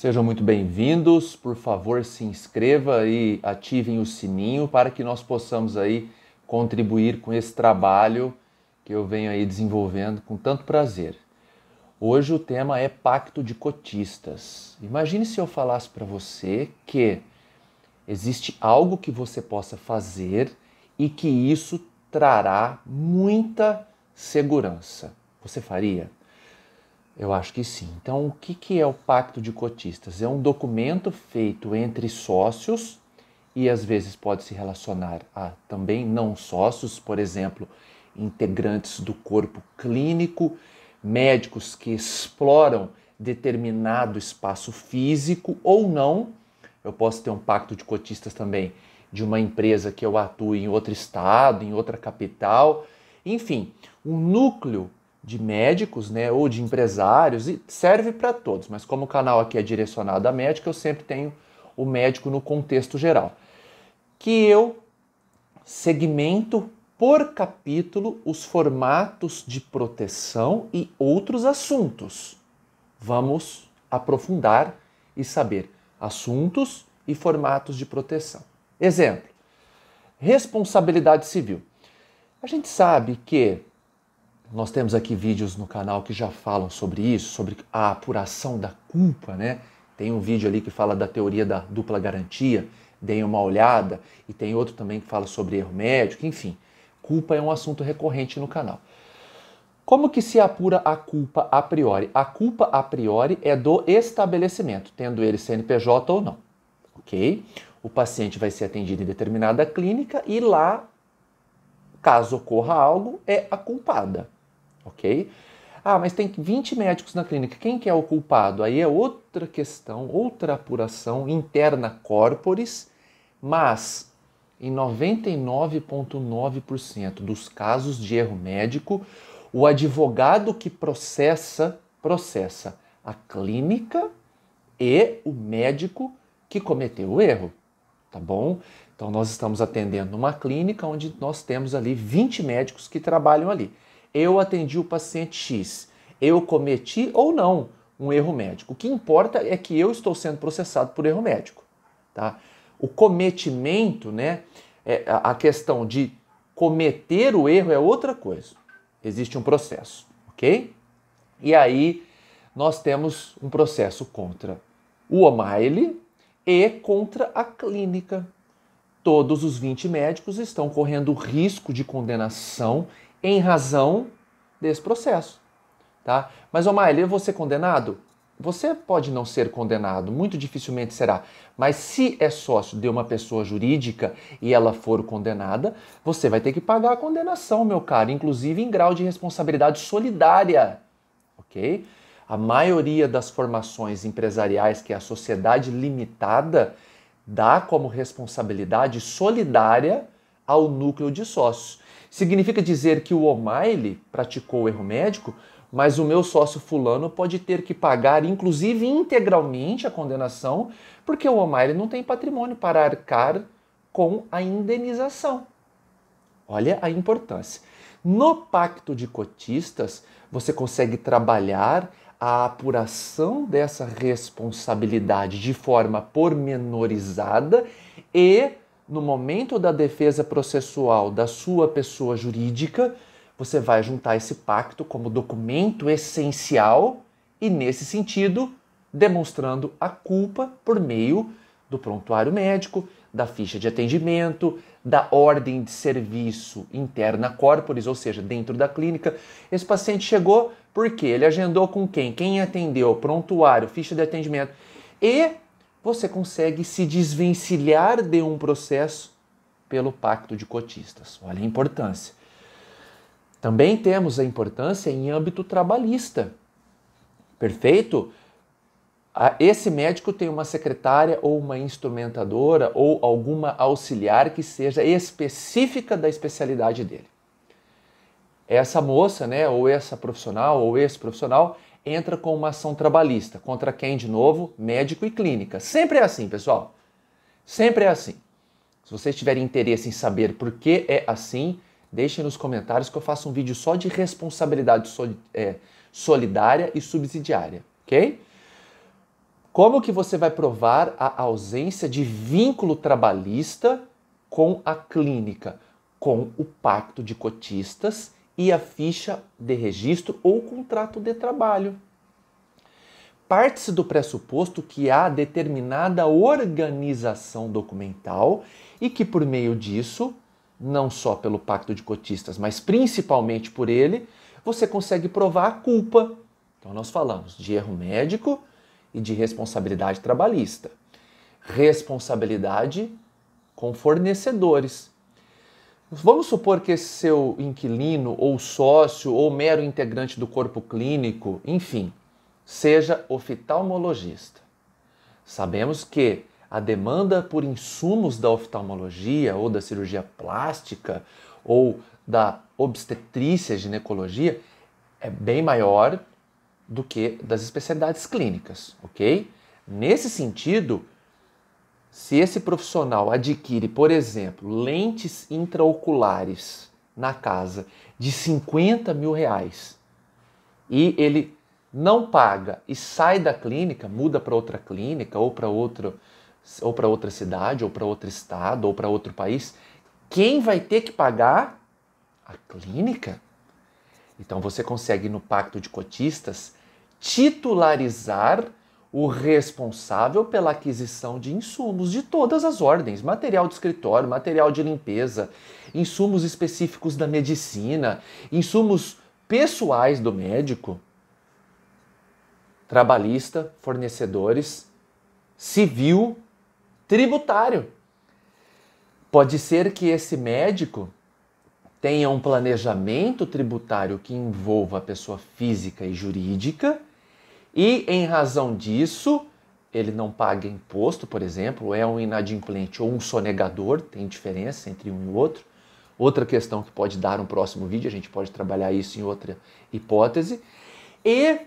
Sejam muito bem-vindos, por favor se inscreva e ativem o sininho para que nós possamos aí contribuir com esse trabalho que eu venho aí desenvolvendo com tanto prazer. Hoje o tema é pacto de cotistas. Imagine se eu falasse para você que existe algo que você possa fazer e que isso trará muita segurança. Você faria? Eu acho que sim. Então, o que é o pacto de cotistas? É um documento feito entre sócios e às vezes pode se relacionar a também não sócios, por exemplo, integrantes do corpo clínico, médicos que exploram determinado espaço físico ou não. Eu posso ter um pacto de cotistas também de uma empresa que eu atue em outro estado, em outra capital. Enfim, um núcleo de médicos, né, ou de empresários, e serve para todos, mas como o canal aqui é direcionado a médico, eu sempre tenho o médico no contexto geral. Que eu segmento por capítulo os formatos de proteção e outros assuntos. Vamos aprofundar e saber assuntos e formatos de proteção. Exemplo, responsabilidade civil. A gente sabe que nós temos aqui vídeos no canal que já falam sobre isso, sobre a apuração da culpa, né? Tem um vídeo ali que fala da teoria da dupla garantia, deem uma olhada, e tem outro também que fala sobre erro médico, enfim. Culpa é um assunto recorrente no canal. Como que se apura a culpa a priori? A culpa a priori é do estabelecimento, tendo ele CNPJ ou não, ok? O paciente vai ser atendido em determinada clínica e lá, caso ocorra algo, é a culpada. Ok? Ah, mas tem 20 médicos na clínica, quem que é o culpado? Aí é outra questão, outra apuração interna corporis, mas em 99,9% dos casos de erro médico, o advogado que processa a clínica e o médico que cometeu o erro, tá bom? Então nós estamos atendendo numa clínica onde nós temos ali 20 médicos que trabalham ali. Eu atendi o paciente X, eu cometi ou não um erro médico. O que importa é que eu estou sendo processado por erro médico. Tá? O cometimento, né, a questão de cometer o erro é outra coisa. Existe um processo, ok? E aí nós temos um processo contra o O'Malley e contra a clínica. Todos os 20 médicos estão correndo risco de condenação em razão desse processo, tá? Mas, O'Malley, eu vou ser condenado? Você pode não ser condenado, muito dificilmente será. Mas se é sócio de uma pessoa jurídica e ela for condenada, você vai ter que pagar a condenação, meu caro, inclusive em grau de responsabilidade solidária, ok? A maioria das formações empresariais, que é a sociedade limitada, dá como responsabilidade solidária ao núcleo de sócios. Significa dizer que o O'Malley praticou o erro médico, mas o meu sócio fulano pode ter que pagar, inclusive integralmente, a condenação, porque o O'Malley não tem patrimônio para arcar com a indenização. Olha a importância. No pacto de cotistas, você consegue trabalhar a apuração dessa responsabilidade de forma pormenorizada e, no momento da defesa processual da sua pessoa jurídica, você vai juntar esse pacto como documento essencial e, nesse sentido, demonstrando a culpa por meio do prontuário médico, da ficha de atendimento, da ordem de serviço interna corporis, ou seja, dentro da clínica. Esse paciente chegou porque ele agendou com quem? Quem atendeu? Prontuário, ficha de atendimento. E você consegue se desvencilhar de um processo pelo pacto de cotistas. Olha a importância. Também temos a importância em âmbito trabalhista. Perfeito? Esse médico tem uma secretária ou uma instrumentadora ou alguma auxiliar que seja específica da especialidade dele. Essa moça, né, ou essa profissional ou esse profissional entra com uma ação trabalhista. Contra quem, de novo? Médico e clínica. Sempre é assim, pessoal. Sempre é assim. Se vocês tiverem interesse em saber por que é assim, deixem nos comentários que eu faço um vídeo só de responsabilidade solidária e subsidiária, ok? Como que você vai provar a ausência de vínculo trabalhista com a clínica? Com o pacto de cotistas e a ficha de registro ou contrato de trabalho. Parte-se do pressuposto que há determinada organização documental e que por meio disso, não só pelo pacto de cotistas, mas principalmente por ele, você consegue provar a culpa. Então nós falamos de erro médico e de responsabilidade trabalhista. Responsabilidade com fornecedores. Vamos supor que esse seu inquilino, ou sócio, ou mero integrante do corpo clínico, enfim, seja oftalmologista. Sabemos que a demanda por insumos da oftalmologia, ou da cirurgia plástica, ou da obstetrícia e ginecologia é bem maior do que das especialidades clínicas, ok? Nesse sentido, se esse profissional adquire, por exemplo, lentes intraoculares na casa de 50 mil reais e ele não paga e sai da clínica, muda para outra clínica ou para outra cidade, ou para outro estado, ou para outro país, quem vai ter que pagar? A clínica. Então você consegue no pacto de cotistas titularizar o responsável pela aquisição de insumos de todas as ordens, material de escritório, material de limpeza, insumos específicos da medicina, insumos pessoais do médico, trabalhista, fornecedores, civil, tributário. Pode ser que esse médico tenha um planejamento tributário que envolva a pessoa física e jurídica e, em razão disso, ele não paga imposto, por exemplo, é um inadimplente ou um sonegador, tem diferença entre um e o outro. Outra questão que pode dar um próximo vídeo, a gente pode trabalhar isso em outra hipótese. E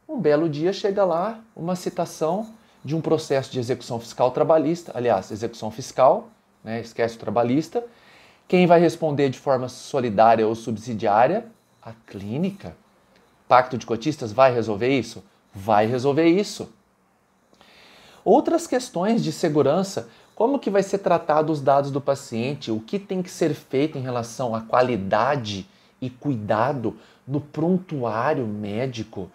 um belo dia chega lá uma citação de um processo de execução fiscal trabalhista, aliás, execução fiscal, né, esquece o trabalhista. Quem vai responder de forma solidária ou subsidiária? A clínica. Pacto de cotistas vai resolver isso? Vai resolver isso. Outras questões de segurança, como que vai ser tratado os dados do paciente, o que tem que ser feito em relação à qualidade e cuidado no prontuário médico,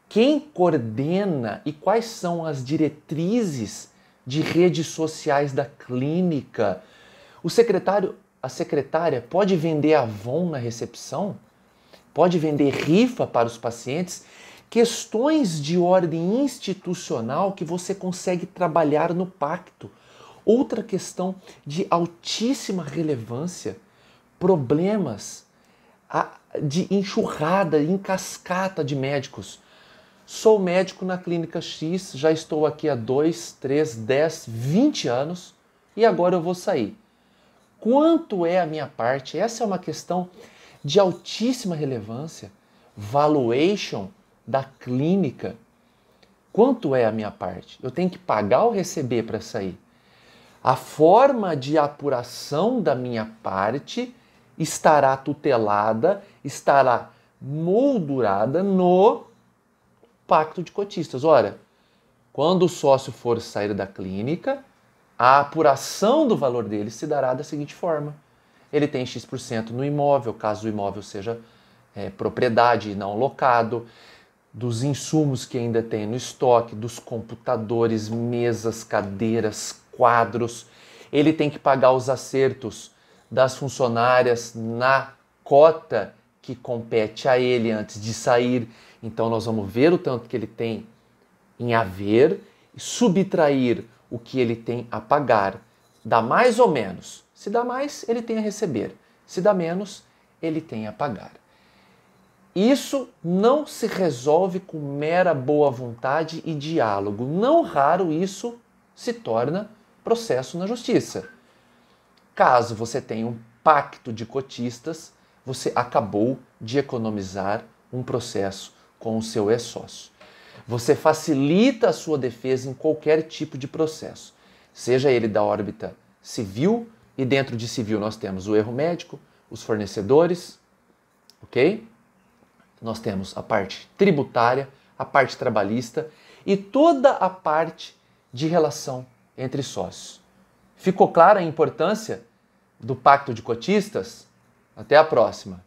quem coordena e quais são as diretrizes de redes sociais da clínica. O secretário, a secretária pode vender Avon na recepção? Pode vender rifa para os pacientes? Questões de ordem institucional que você consegue trabalhar no pacto. Outra questão de altíssima relevância, problemas de enxurrada, em cascata de médicos. Sou médico na clínica X, já estou aqui há 2, 3, 10, 20 anos e agora eu vou sair. Quanto é a minha parte? Essa é uma questão de altíssima relevância. Valuation da clínica. Quanto é a minha parte? Eu tenho que pagar ou receber para sair? A forma de apuração da minha parte estará tutelada, estará moldurada no pacto de cotistas. Ora, quando o sócio for sair da clínica, a apuração do valor dele se dará da seguinte forma. Ele tem X% no imóvel, caso o imóvel seja propriedade e não locado, dos insumos que ainda tem no estoque, dos computadores, mesas, cadeiras, quadros. Ele tem que pagar os acertos das funcionárias na cota que compete a ele antes de sair. Então nós vamos ver o tanto que ele tem em haver e subtrair o que ele tem a pagar. Dá mais ou menos. Se dá mais, ele tem a receber. Se dá menos, ele tem a pagar. Isso não se resolve com mera boa vontade e diálogo. Não raro isso se torna processo na justiça. Caso você tenha um pacto de cotistas, você acabou de economizar um processo com o seu ex-sócio. Você facilita a sua defesa em qualquer tipo de processo, seja ele da órbita civil, e dentro de civil nós temos o erro médico, os fornecedores, ok? Nós temos a parte tributária, a parte trabalhista e toda a parte de relação entre sócios. Ficou clara a importância do pacto de cotistas? Até a próxima!